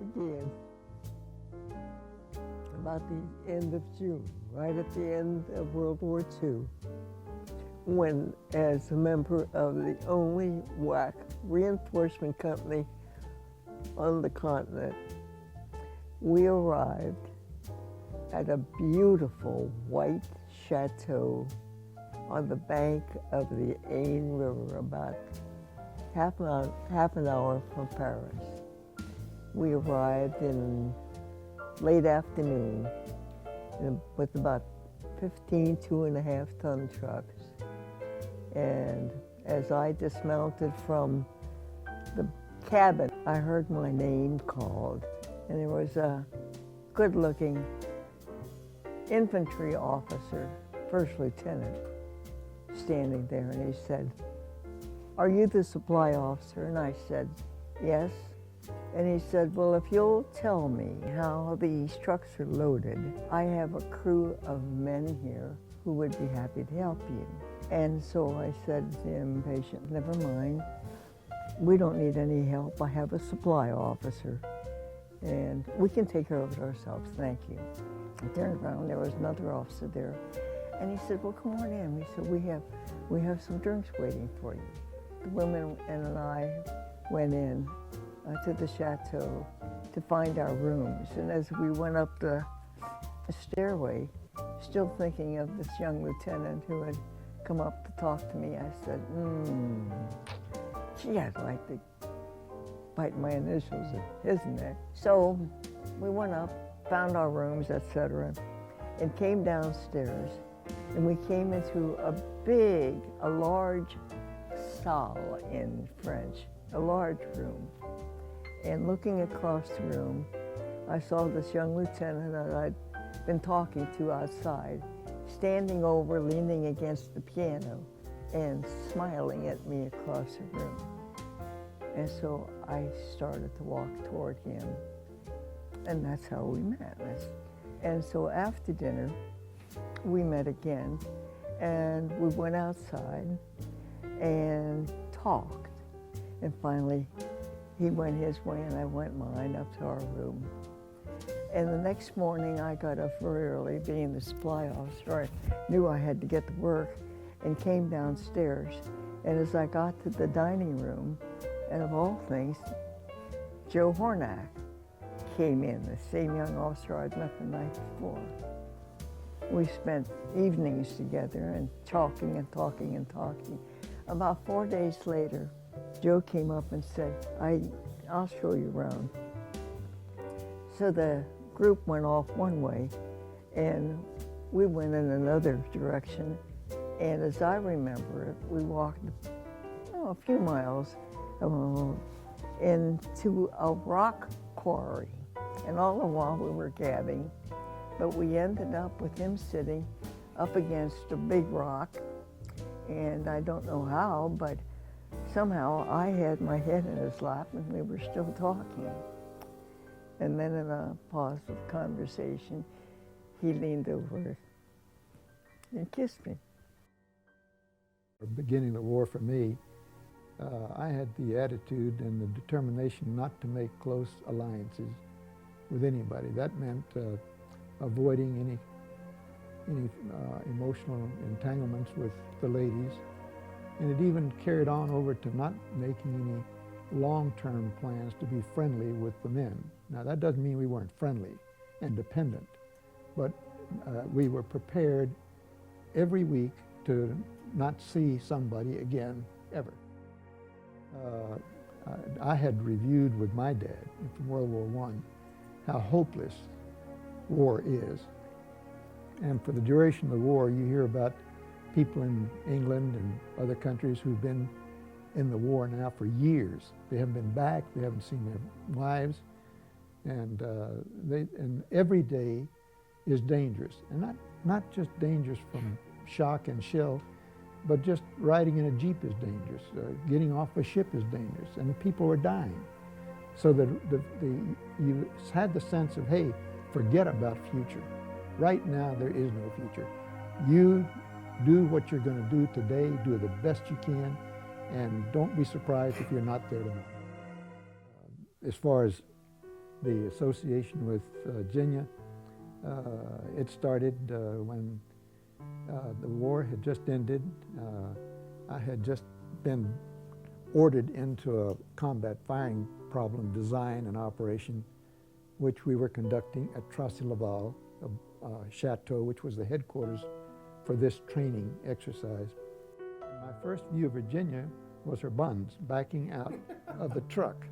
began about the end of June, right at the end of World War II, when, as a member of the only WAC reinforcement company on the continent, we arrived at a beautiful white chateau on the bank of the Aisne River, about half an hour from Paris. We arrived in late afternoon with about 15 2.5-ton trucks. And as I dismounted from the cabin, I heard my name called, and there was a good-looking infantry officer, first lieutenant, standing there, and he said, "Are you the supply officer?" And I said, "Yes." And he said, "Well, if you'll tell me how these trucks are loaded, I have a crew of men here who would be happy to help you." And so I said to him, patient, "Never mind. We don't need any help. I have a supply officer, and we can take care of it ourselves. Thank you." I turned around, there was another officer there, and he said, "Well, come on in." We said, we have some drinks waiting for you." The women and I went in to the chateau to find our rooms, and as we went up the stairway, still thinking of this young lieutenant who had come up to talk to me, I said, "Gee, I'd like to bite my initials in his neck." So we went up, found our rooms, etc., and came downstairs, and we came into a large salle in French, a large room. And looking across the room, I saw this young lieutenant that I'd been talking to outside, standing over, leaning against the piano, and smiling at me across the room. And so I started to walk toward him, and that's how we met. And so after dinner, we met again, and we went outside and talked. And finally, he went his way and I went mine up to our room. And the next morning, I got up very early, being the supply officer. I knew I had to get to work, and came downstairs. And as I got to the dining room, and of all things, Joe Hornak came in, the same young officer I'd met the night before. We spent evenings together and talking and talking and talking. About 4 days later, Joe came up and said, I'll show you around. So the group went off one way, and we went in another direction. And as I remember it, we walked a few miles into a rock quarry. And all the while we were gabbing, but we ended up with him sitting up against a big rock. And I don't know how, but somehow I had my head in his lap and we were still talking. And then in a pause of conversation, he leaned over and kissed me. Beginning the war for me, I had the attitude and the determination not to make close alliances with anybody. That meant avoiding any emotional entanglements with the ladies. And it even carried on over to not making any long-term plans to be friendly with the men. Now, that doesn't mean we weren't friendly and dependent, but we were prepared every week to not see somebody again, ever. I had reviewed with my dad from World War I how hopeless war is. And for the duration of the war, you hear about people in England and other countries who've been in the war now for years. They haven't been back, they haven't seen their wives, and every day is dangerous. And not just dangerous from shock and shell, but just riding in a Jeep is dangerous. Getting off a ship is dangerous, and people are dying. So you had the sense of, hey, forget about future. Right now, there is no future. You do what you're going to do today, do the best you can, and don't be surprised if you're not there tomorrow. As far as the association with Virginia. It started when the war had just ended. I had just been ordered into a combat firing problem design and operation, which we were conducting at Tracy-Laval, a chateau, which was the headquarters for this training exercise. My first view of Virginia was her buns backing out of the truck.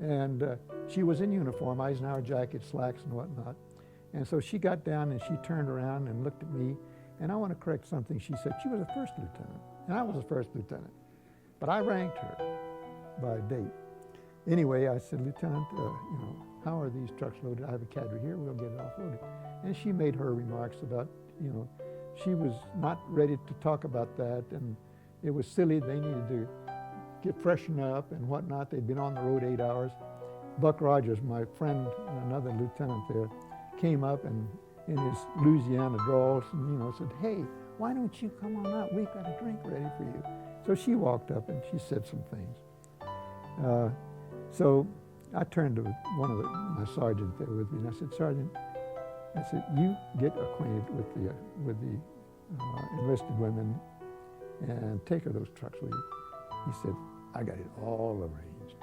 And she was in uniform, Eisenhower jacket, slacks, and whatnot. And so she got down and she turned around and looked at me. And I want to correct something she said. She was a first lieutenant, and I was a first lieutenant. But I ranked her by date. Anyway, I said, Lieutenant, how are these trucks loaded? I have a cadre here, we'll get it offloaded. And she made her remarks about, she was not ready to talk about that, and it was silly. They needed to get freshened up and whatnot. They'd been on the road 8 hours. Buck Rogers, my friend, another lieutenant there, came up and in his Louisiana drawls and, said, hey, why don't you come on up? We've got a drink ready for you. So she walked up and she said some things. So I turned to one of my sergeant there with me and I said, Sergeant, you get acquainted with the enlisted women and take her those trucks with you. He said, I got it all arranged.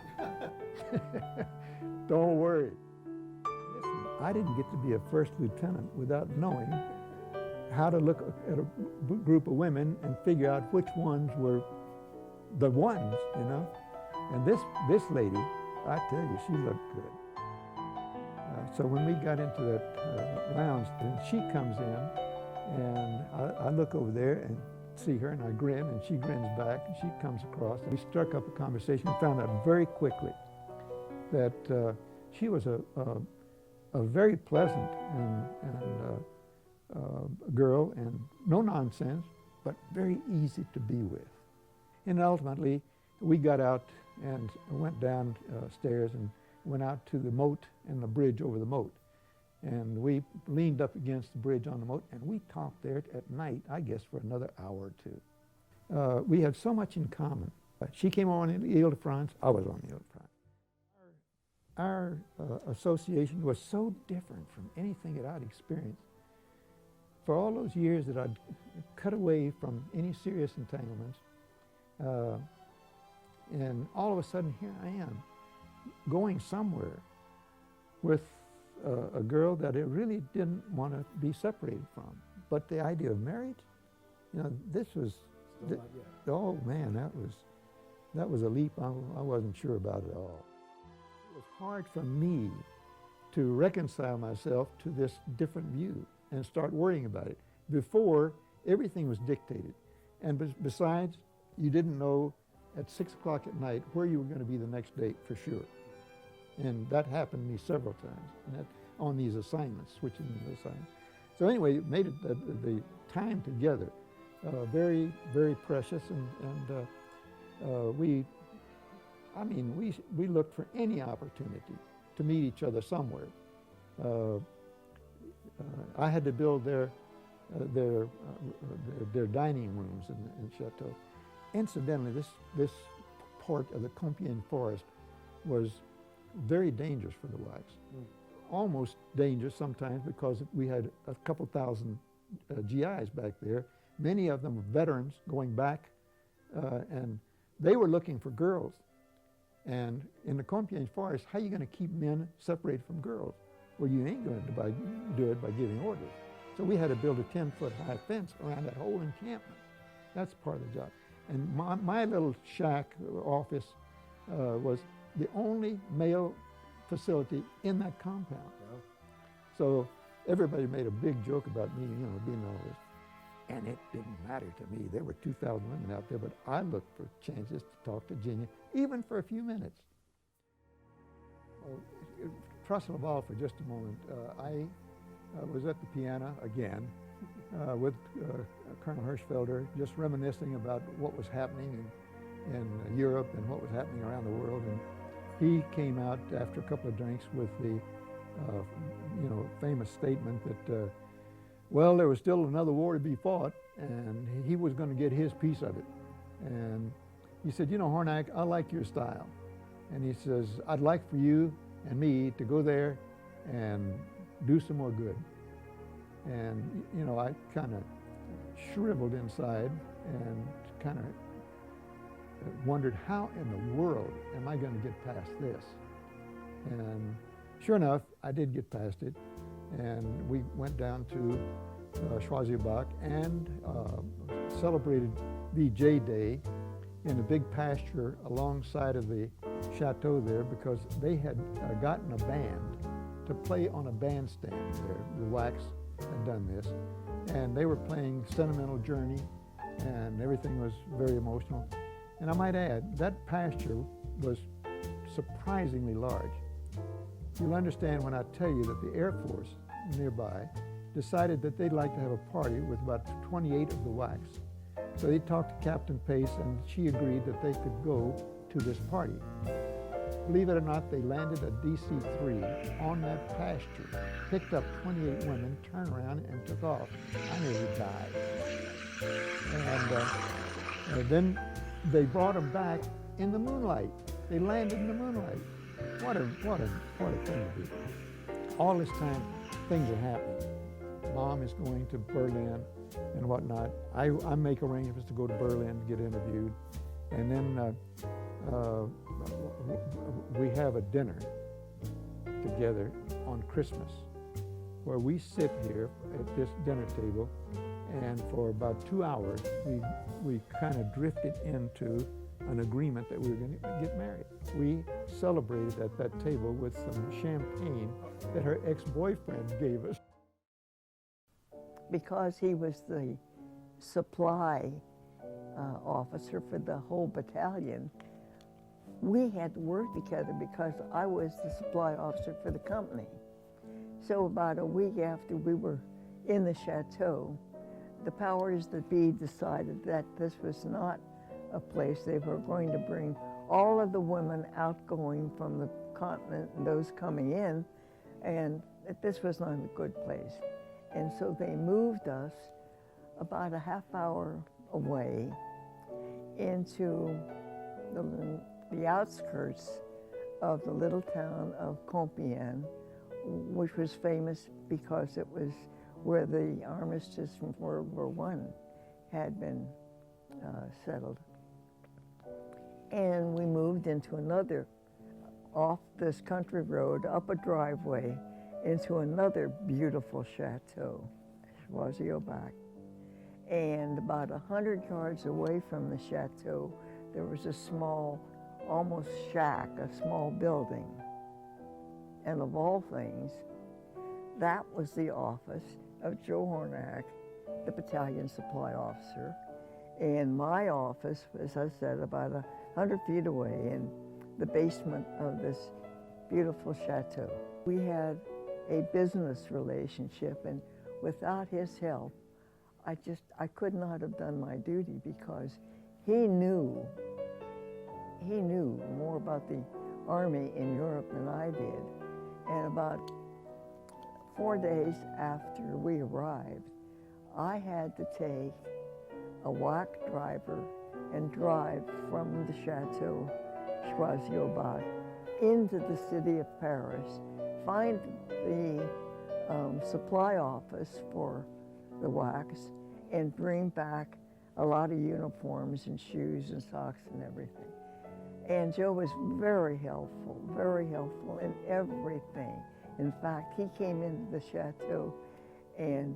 Don't worry. Listen, I didn't get to be a first lieutenant without knowing how to look at a group of women and figure out which ones were the ones, And this lady, I tell you, she looked good. So when we got into that lounge, then she comes in, and I look over there and see her, and I grin, and she grins back, and she comes across. And we struck up a conversation and found out very quickly that she was a very pleasant and girl, and no nonsense, but very easy to be with. And ultimately, we got out and went down stairs and went out to the moat and the bridge over the moat. And we leaned up against the bridge on the moat, and we talked there at night, I guess, for another hour or two. We had so much in common. She came on the Ile-de-France, I was on the Ile-de-France. Our association was so different from anything that I'd experienced. For all those years that I'd cut away from any serious entanglements, and all of a sudden here I am, going somewhere with a girl that I really didn't want to be separated from. But the idea of marriage, this was, oh man, that was a leap I wasn't sure about at all. It was hard for me to reconcile myself to this different view and start worrying about it. Before, everything was dictated. And besides, you didn't know at 6 o'clock at night where you were going to be the next day for sure. And that happened to me several times, and on these assignments, switching the assignments. So anyway, it made it the time together very, very precious, and we looked for any opportunity to meet each other somewhere. I had to build their dining rooms in Chateau. Incidentally, this part of the Compiègne forest was very dangerous for the whites. Almost dangerous sometimes because we had a couple thousand GIs back there. Many of them were veterans going back, and they were looking for girls. And in the Compiègne forest, how are you going to keep men separated from girls? Well, you ain't going to do it by giving orders. So we had to build a 10-foot high fence around that whole encampment. That's part of the job. And my little shack office was the only male facility in that compound. Wow. So everybody made a big joke about me, being all this. And it didn't matter to me. There were 2,000 women out there, but I looked for chances to talk to Virginia, even for a few minutes. Well, Tracy-Laval for just a moment. I was at the piano again with Colonel Hirschfelder, just reminiscing about what was happening in Europe and what was happening around the world. And he came out after a couple of drinks with the famous statement that, well, there was still another war to be fought, and he was going to get his piece of it. And he said, Hornak, I like your style. And he says, I'd like for you and me to go there and do some more good. And, you know, I kind of shriveled inside and kind of wondered, how in the world am I going to get past this? And sure enough, I did get past it. And we went down to Schwarzebach and celebrated VJ Day in a big pasture alongside of the chateau there, because they had gotten a band to play on a bandstand there. The Wax had done this, and they were playing Sentimental Journey, and everything was very emotional. And I might add, that pasture was surprisingly large. You'll understand when I tell you that the Air Force nearby decided that they'd like to have a party with about 28 of the Wax. So they talked to Captain Pace, and she agreed that they could go to this party. Believe it or not, they landed a DC-3 on that pasture, picked up 28 women, turned around, and took off. I nearly died. And then they brought them back in the moonlight. They landed in the moonlight. What a thing to do. All this time, things are happening. Mom is going to Berlin and whatnot. I make arrangements to go to Berlin to get interviewed. And then we have a dinner together on Christmas, where we sit here at this dinner table, and for about 2 hours, we kind of drifted into an agreement that we were going to get married. We celebrated at that table with some champagne that her ex-boyfriend gave us. Because he was the supply officer for the whole battalion, we had to work together because I was the supply officer for the company. So about a week after we were in the chateau, the powers that be decided that this was not a place they were going to bring all of the women outgoing from the continent and those coming in, and that this was not a good place. And so they moved us about a half hour away into the outskirts of the little town of Compiègne, which was famous because it was where the armistice from World War I had been settled. And we moved into another, off this country road, up a driveway, into another beautiful chateau, Schwarzebach. And about 100 yards away from the chateau, there was a small, almost shack, a small building. And of all things, that was the office of Joe Hornak, the battalion supply officer. And my office, as I said, about 100 feet away in the basement of this beautiful chateau. We had a business relationship, and without his help, I could not have done my duty, because he knew more about the Army in Europe than I did. And about 4 days after we arrived, I had to take a WAC driver and drive from the Chateau Schwarzebach into the city of Paris, find the supply office for the wax, and bring back a lot of uniforms and shoes and socks and everything. And Joe was very helpful in everything. In fact, he came into the chateau and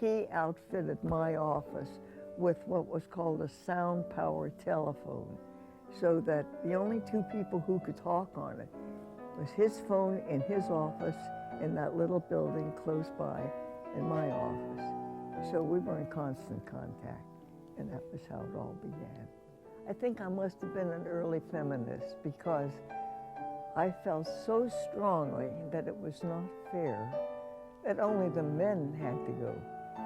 he outfitted my office with what was called a sound power telephone, so that the only two people who could talk on it was his phone in his office in that little building close by in my office. So we were in constant contact, and that was how it all began. I think I must have been an early feminist, because I felt so strongly that it was not fair that only the men had to go.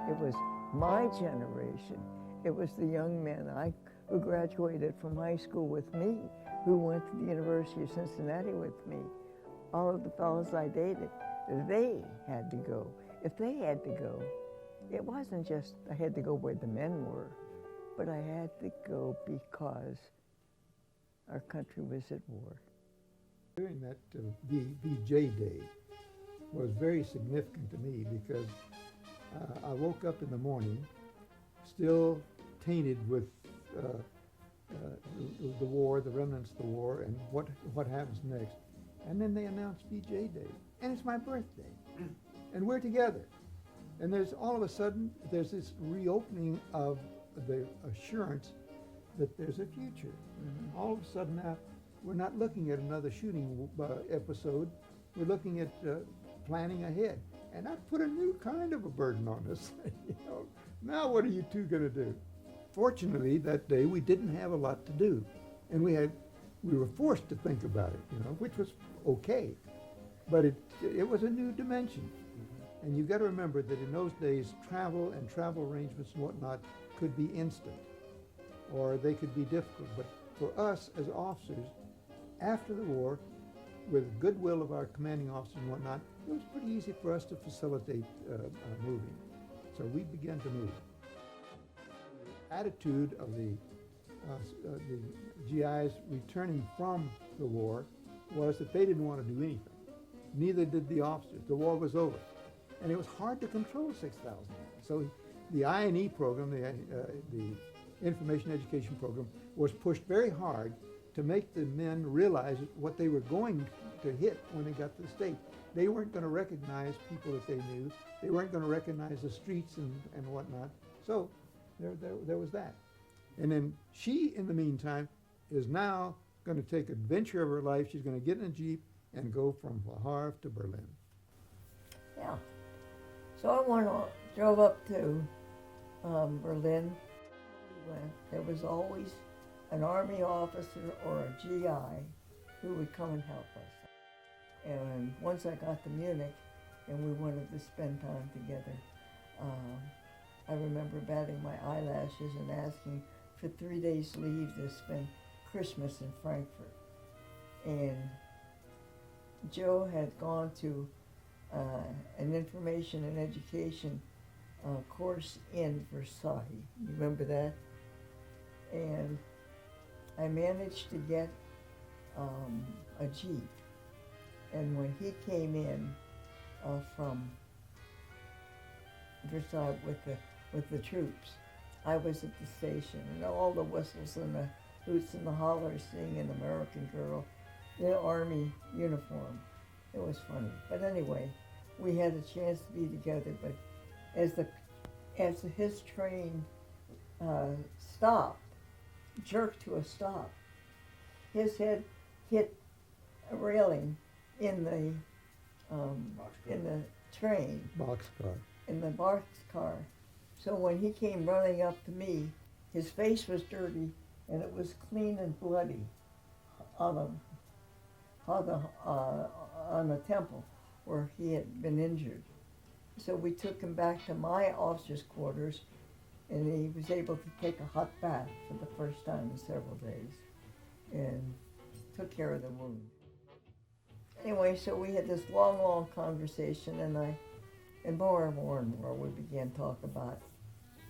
It was my generation. It was the young men who graduated from high school with me, who went to the University of Cincinnati with me. All of the fellows I dated, they had to go. If they had to go, it wasn't just I had to go where the men were, but I had to go because our country was at war. During that VJ day was very significant to me because I woke up in the morning still tainted with the war, the remnants of the war, and what happens next. And then they announced VJ Day, and it's my birthday, and we're together. And there's all of a sudden, there's this reopening of the assurance that there's a future. Mm-hmm. All of a sudden now, we're not looking at another shooting episode, we're looking at planning ahead. And that put a new kind of a burden on us. You know, now what are you two gonna do? Fortunately, that day we didn't have a lot to do. And we were forced to think about it, you know, which was okay. But it was a new dimension. And you've got to remember that in those days, travel and travel arrangements and whatnot could be instant, or they could be difficult. But for us as officers, after the war, with goodwill of our commanding officers and whatnot, it was pretty easy for us to facilitate moving. So we began to move. The attitude of the GIs returning from the war was that they didn't want to do anything. Neither did the officers. The war was over. And it was hard to control 6,000 men. So the I&E program, the Information Education Program, was pushed very hard to make the men realize what they were going to hit when they got to the state. They weren't going to recognize people that they knew. They weren't going to recognize the streets and whatnot. So there was that. And then she, in the meantime, is now going to take adventure of her life. She's going to get in a Jeep and go from Le Havre to Berlin. Yeah. So I drove up to Berlin. There was always an Army officer or a GI who would come and help us. And once I got to Munich and we wanted to spend time together, I remember batting my eyelashes and asking for 3 days leave to spend Christmas in Frankfurt. And Joe had gone to an information and education course in Versailles. You remember that? And I managed to get a Jeep. And when he came in from Versailles with the troops, I was at the station, and all the whistles and the hoots and the hollers seeing an American girl in an Army uniform. It was funny. But anyway, we had a chance to be together, but as his train stopped, jerked to a stop, his head hit a railing in the train. Boxcar. In the boxcar. So when he came running up to me, his face was dirty and it was clean and bloody on the temple where he had been injured. So we took him back to my officer's quarters, and he was able to take a hot bath for the first time in several days and took care of the wound. Anyway, so we had this long conversation, and more we began to talk about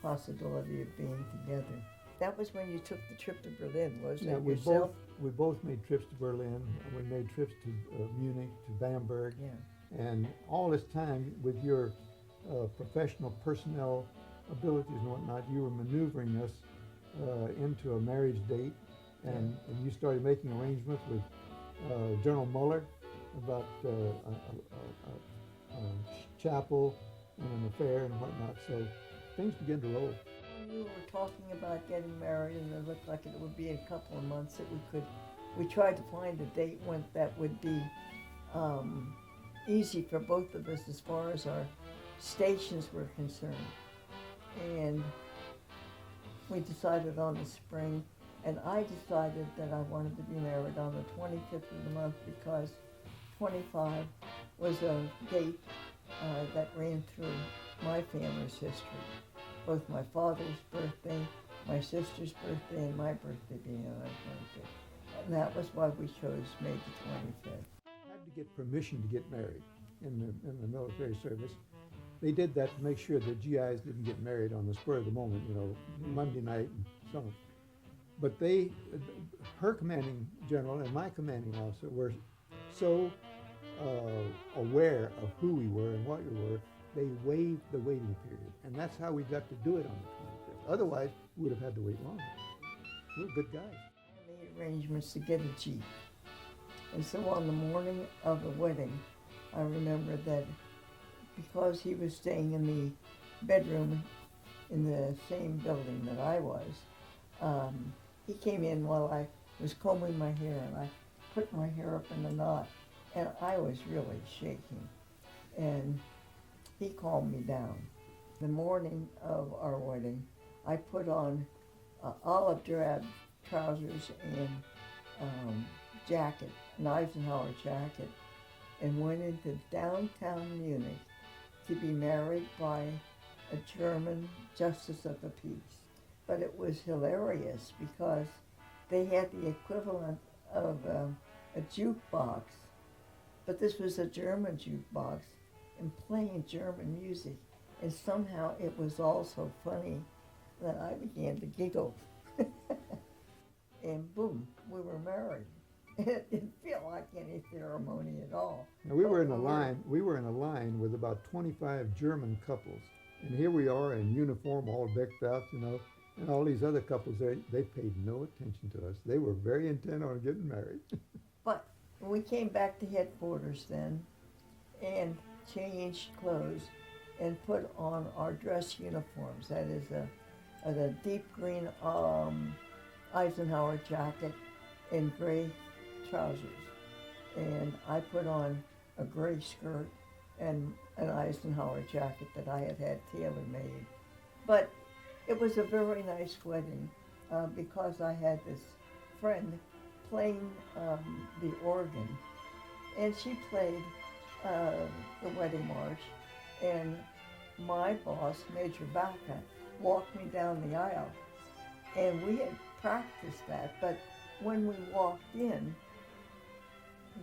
possibility of being together. That was when you took the trip to Berlin, wasn't it? We both made trips to Berlin. We made trips to Munich, to Bamberg. Yeah. And all this time, with your professional personnel abilities and whatnot, you were maneuvering us into a marriage date, and you started making arrangements with General Muller about a chapel and an affair and whatnot. So things began to roll. When you were talking about getting married, and it looked like it would be a couple of months that we tried to find a date when that would be easy for both of us as far as our stations were concerned. And we decided on the spring, and I decided that I wanted to be married on the 25th of the month because 25 was a date that ran through my family's history. Both my father's birthday, my sister's birthday, and my birthday being on the 25th. And that was why we chose May the 25th. Had to get permission to get married in the military service. They did that to make sure that GIs didn't get married on the spur of the moment, you know, Monday night and so on. But her commanding general and my commanding officer were so aware of who we were and what we were, they waived the waiting period. And that's how we got to do it on the 25th. Otherwise, we would have had to wait longer. We're good guys. I made arrangements to get a Jeep. And so on the morning of the wedding, I remember that because he was staying in the bedroom in the same building that I was, he came in while I was combing my hair, and I put my hair up in a knot, and I was really shaking. And he calmed me down. The morning of our wedding, I put on olive drab trousers and jacket, an Eisenhower jacket, and went into downtown Munich to be married by a German justice of the peace. But it was hilarious because they had the equivalent of a jukebox, but this was a German jukebox and playing German music. And somehow it was all so funny that I began to giggle. And boom, we were married. It didn't feel like any ceremony at all. Now we were in a line. We were in a line with about 25 German couples, and here we are in uniform, all decked out, you know. And all these other couples, they paid no attention to us. They were very intent on getting married. But we came back to headquarters then, and changed clothes, and put on our dress uniforms. That is a deep green Eisenhower jacket and gray trousers. And I put on a gray skirt and an Eisenhower jacket that I had tailor-made. But it was a very nice wedding because I had this friend playing the organ, and she played the wedding march, and my boss, Major Baca, walked me down the aisle, and we had practiced that, but when we walked in,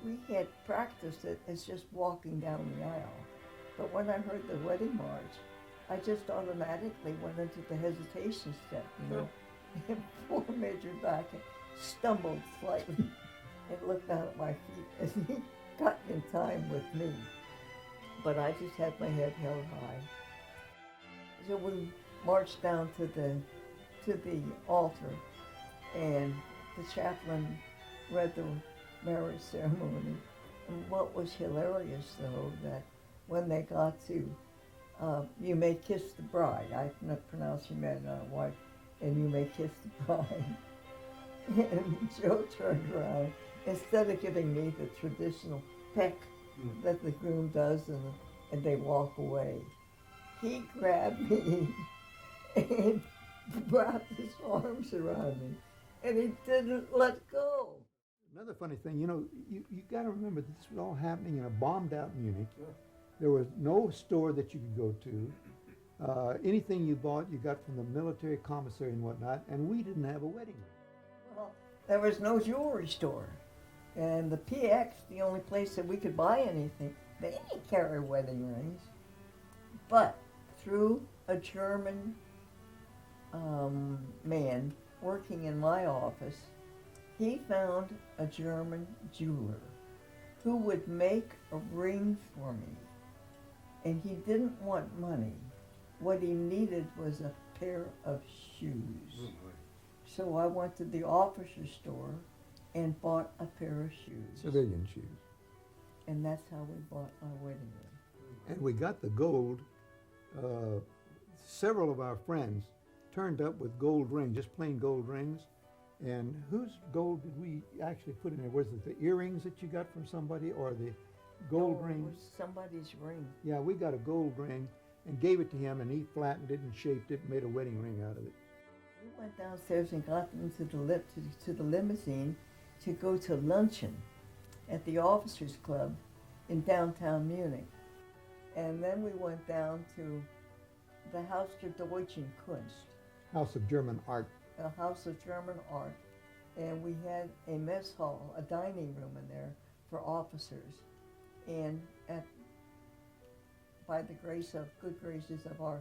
we had practiced it as just walking down the aisle. But when I heard the wedding march, I just automatically went into the hesitation step, you know. And poor Major Baca stumbled slightly and looked down at my feet as he got in time with me. But I just had my head held high. So we marched down to the altar, and the chaplain read the marriage ceremony. And what was hilarious, though, that when they got to you may kiss the bride, I cannot pronounce your man wife, and you may kiss the bride. And Joe turned around, instead of giving me the traditional peck that the groom does and they walk away, he grabbed me and wrapped his arms around me, and he didn't let go. Another funny thing, you know, you got to remember that this was all happening in a bombed out Munich. There was no store that you could go to. Anything you bought, you got from the military commissary and whatnot, and we didn't have a wedding ring. Well, there was no jewelry store. And the PX, the only place that we could buy anything, they didn't carry wedding rings. But through a German man working in my office, he found a German jeweler who would make a ring for me. And he didn't want money. What he needed was a pair of shoes. So I went to the officer's store and bought a pair of shoes. Civilian shoes. And that's how we bought our wedding ring. And we got the gold. Several of our friends turned up with gold rings, just plain gold rings. And whose gold did we actually put in there? Was it the earrings that you got from somebody, or the gold ring? It was somebody's ring. Yeah, we got a gold ring and gave it to him, and he flattened it and shaped it and made a wedding ring out of it. We went downstairs and got into to the limousine to go to luncheon at the Officers Club in downtown Munich. And then we went down to the Haus der Deutschen Kunst, House of German Art. a House of German Art. And we had a mess hall, a dining room in there for officers. And by the good graces of our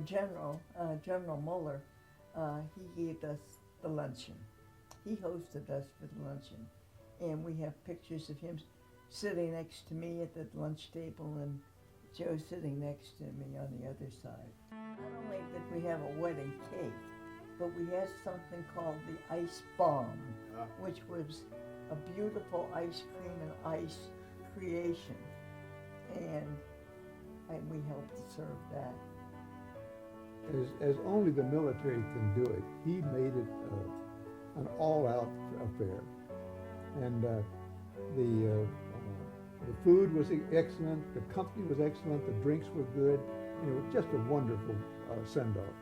general, General Muller, he gave us the luncheon. He hosted us for the luncheon. And we have pictures of him sitting next to me at the lunch table and Joe sitting next to me on the other side. Not only did we have a wedding cake, but we had something called the ice bomb, which was a beautiful ice cream and ice creation. And we helped to serve that. As only the military can do it, he made it an all-out affair. And the food was excellent, the company was excellent, the drinks were good, and it was just a wonderful send-off.